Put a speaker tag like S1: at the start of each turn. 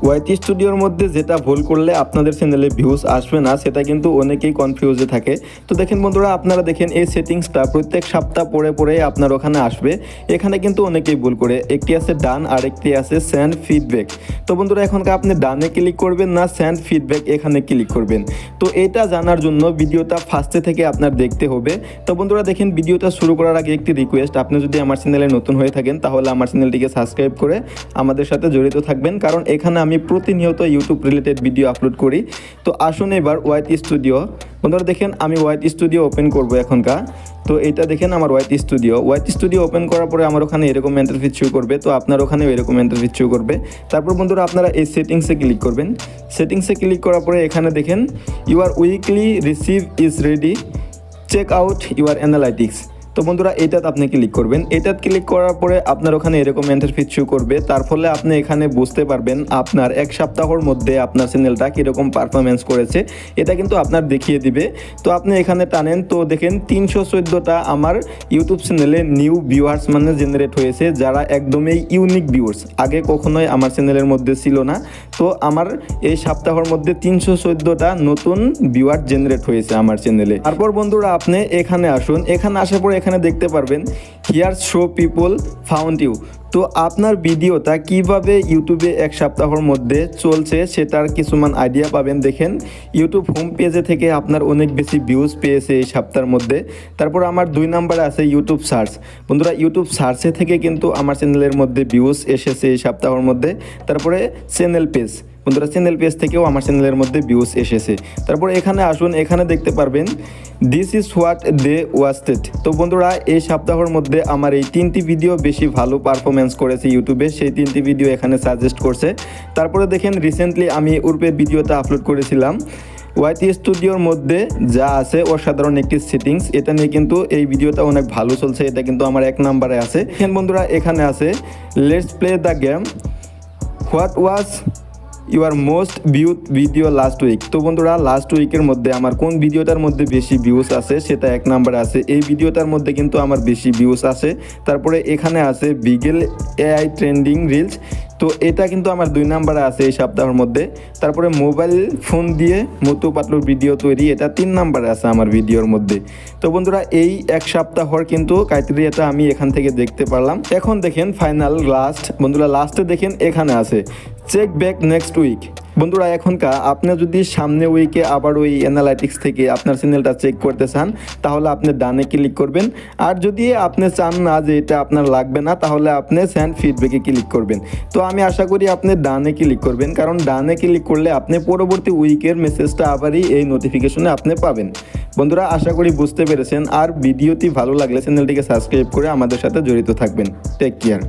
S1: ওয়াইটি স্টুডিওর মধ্যে যেটা ভুল করলে আপনাদের চ্যানেলে ভিউজ আসবে না সেটা কিন্তু অনেকেই কনফিউজে থাকে। তো দেখেন বন্ধুরা, আপনারা দেখেন এই সেটিংসটা প্রত্যেক সপ্তাহ পরে পরে আপনার ওখানে আসবে। এখানে কিন্তু অনেকেই ভুল করে, একটি আছে ডান আর একটি আছে সেন্ড ফিডব্যাক। তো বন্ধুরা, এখনকার আপনি ডানে ক্লিক করবেন না সেন্ড ফিডব্যাক এখানে ক্লিক করবেন। তো এটা জানার জন্য ভিডিওটা ফার্স্টে থেকে আপনার দেখতে হবে। তো বন্ধুরা দেখেন, ভিডিওটা শুরু করার আগে একটি রিকোয়েস্ট, আপনি যদি আমার চ্যানেলে নতুন হয়ে থাকেন তাহলে আমার চ্যানেলটিকে সাবস্ক্রাইব করে আমাদের সাথে জড়িত থাকবেন, কারণ এখানে আমি প্রতিনিয়ত ইউটিউব রিলেটেড ভিডিও আপলোড করি। তো আসুন এবার ওয়াইটি স্টুডিও, বন্ধুরা দেখেন আমি ওয়াইটি স্টুডিও ওপেন করব এখনকার। তো এটা দেখেন আমার ওয়াইটি স্টুডিও ওপেন করার পরে আমার ওখানে এরকম ইন্টারফেস শো করবে। তো আপনার ওখানেও এরকম ইন্টারফেস শো করবে। তারপর বন্ধুরা আপনারা এই সেটিংসে ক্লিক করবেন। সেটিংসে ক্লিক করার পরে এখানে দেখেন your weekly receive is ready, check out your analytics. তো বন্ধুরা এটাতে আপনি ক্লিক করবেন। এটাতে ক্লিক করার পরে আপনার ওখানে এরকম ইন্টারফেস শো করবে। তার ফলে আপনি এখানে বুঝতে পারবেন আপনার এক সপ্তাহের মধ্যে আপনার চ্যানেলটা কীরকম পারফরমেন্স করেছে, এটা কিন্তু আপনার দেখিয়ে দিবে। তো আপনি এখানে টানেন, তো দেখেন 314টা আমার ইউটিউব চ্যানেলে নিউ ভিউয়ার্স মানে জেনারেট হয়েছে, যারা একদমই ইউনিক ভিউয়ার্স, আগে কখনোই আমার চ্যানেলের মধ্যে ছিল না। তো আমার এই সপ্তাহের মধ্যে 314টা নতুন ভিউয়ার জেনারেট হয়েছে আমার চ্যানেলে। তারপর বন্ধুরা আপনি এখানে আসুন। এখানে আসার পর এখানে দেখতে পারবেন here's how people found you. তো আপনার ভিডিওটা কিভাবে ইউটিউবে এক সপ্তাহের মধ্যে চলছে সেটার কিছুমান আইডিয়া পাবেন। দেখেন ইউটিউব হোম পেজে থেকে আপনার অনেক বেশি ভিউজ পেয়েছে এই সপ্তাহের মধ্যে। তারপর আমার 2 নম্বরে আছে ইউটিউব সার্চ। বন্ধুরা ইউটিউব সার্চে থেকে কিন্তু আমার চ্যানেলের মধ্যে ভিউজ এসেছে এই সপ্তাহের মধ্যে। তারপরে চ্যানেল পেজ, বন্ধুরা চ্যানেল পেজ থেকেও আমার চ্যানেলের মধ্যে ভিউজ এসেছে। তারপর এখানে আসুন, এখানে দেখতে পারবেন this is what they wasted. তো বন্ধুরা এই সপ্তাহের মধ্যে আমার এই 3টি ভিডিও বেশি ভালো পারফরমেন্স করেছে ইউটিউবে, সেই 3টি ভিডিও এখানে সাজেস্ট করছে। তারপরে দেখেন রিসেন্টলি আমি উর্পে ভিডিওটা আপলোড করেছিলাম ওয়াইটি স্টুডিওর মধ্যে যা আছে অসাধারণ একটি সেটিংস, এটা নিয়ে কিন্তু এই ভিডিওটা অনেক ভালো চলছে, এটা কিন্তু আমার 1 নম্বরে আছে। দেখেন বন্ধুরা এখানে আছে let's play the game, what was your most viewed video last week. তো বন্ধুরা লাস্ট উইকের মধ্যে আমার কোন ভিডিওটার মধ্যে বেশি ভিউজ আছে সেটা 1 নম্বরে আছে। এই ভিডিওটার মধ্যে কিন্তু আমার বেশি ভিউজ আছে। তারপরে এখানে আছে বিগেল এআই ট্রেন্ডিং রিলস, তো এটা কিন্তু আমার 2 নম্বরে আছে এই সপ্তাহের মধ্যে। তারপরে মোবাইল ফোন দিয়ে মোটু পাতলুর ভিডিও তৈরি, এটা 3 নম্বরে আছে আমার ভিডিওর মধ্যে। তো বন্ধুরা এই এক সপ্তাহর কিন্তু ক্রাইটেরিয়াটা আমি এখান থেকে দেখতে পারলাম। এখন দেখেন ফাইনাল লাস্ট, বন্ধুরা লাস্টে দেখেন এখানে আছে চেক ব্যাক নেক্সট উইক। বন্ধুরা এখনকার আপনি যদি সামনে উইকে আবার ওই অ্যানালাইটিক্স থেকে আপনার চ্যানেলটা চেক করতে চান তাহলে আপনি ডানে ক্লিক করবেন। আর যদি আপনি চান না যে এটা আপনার লাগবে না তাহলে আপনি সেন্ড ফিডব্যাকে ক্লিক করবেন। তো আমি আশা করি আপনি ডানে ক্লিক করবেন, কারণ ডানে ক্লিক করলে আপনি পরবর্তী উইকের মেসেজটা আবারই এই নোটিফিকেশনে আপনি পাবেন। বন্ধুরা আশা করি বুঝতে পেরেছেন। আর ভিডিওটি ভালো লাগলে চ্যানেলটিকে সাবস্ক্রাইব করে আমাদের সাথে জড়িত থাকবেন। Take care.